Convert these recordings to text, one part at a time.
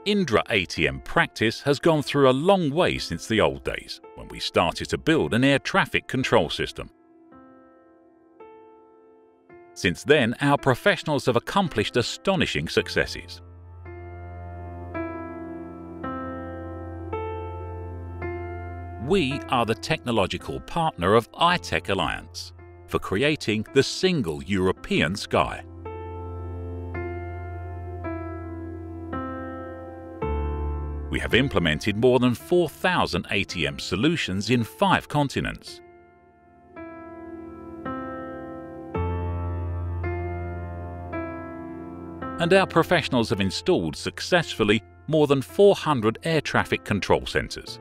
Indra ATM practice has gone through a long way since the old days, when we started to build an air traffic control system. Since then, our professionals have accomplished astonishing successes. We are the technological partner of iTech Alliance for creating the single European sky. We have implemented more than 4,000 ATM solutions in 5 continents. And our professionals have installed successfully more than 400 air traffic control centers,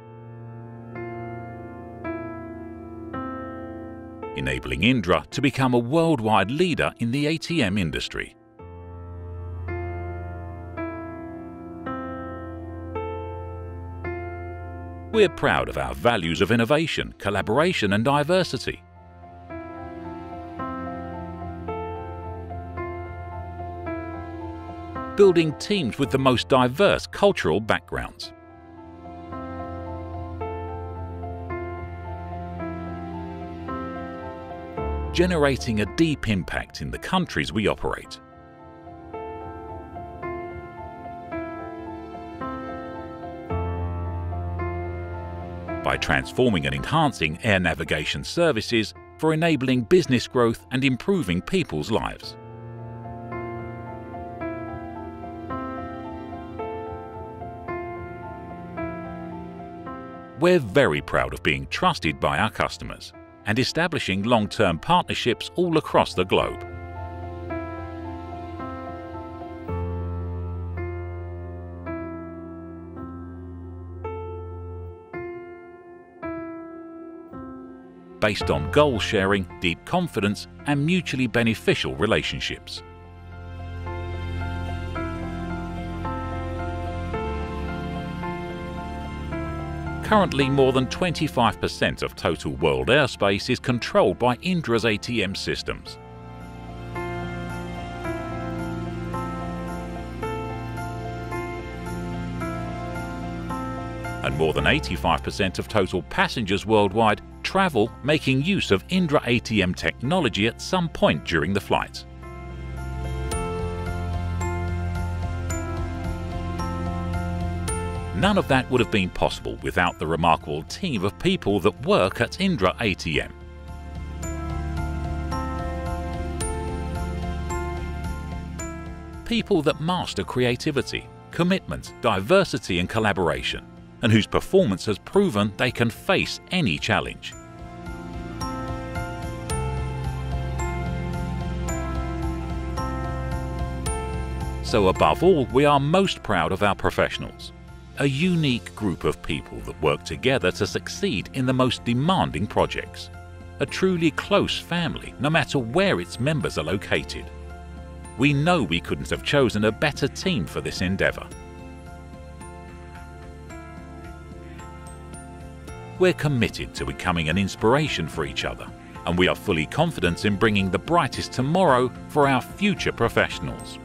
enabling Indra to become a worldwide leader in the ATM industry. We're proud of our values of innovation, collaboration and diversity. Building teams with the most diverse cultural backgrounds. Generating a deep impact in the countries we operate. By transforming and enhancing air navigation services for enabling business growth and improving people's lives. We're very proud of being trusted by our customers and establishing long-term partnerships all across the globe. Based on goal sharing, deep confidence and mutually beneficial relationships. Currently, more than 25% of total world airspace is controlled by Indra's ATM systems. And more than 85% of total passengers worldwide travel making use of Indra ATM technology at some point during the flight. None of that would have been possible without the remarkable team of people that work at Indra ATM. People that master creativity, commitment, diversity and collaboration, and whose performance has proven they can face any challenge. So above all, we are most proud of our professionals, a unique group of people that work together to succeed in the most demanding projects, a truly close family no matter where its members are located. We know we couldn't have chosen a better team for this endeavor. We're committed to becoming an inspiration for each other, and we are fully confident in bringing the brightest tomorrow for our future professionals.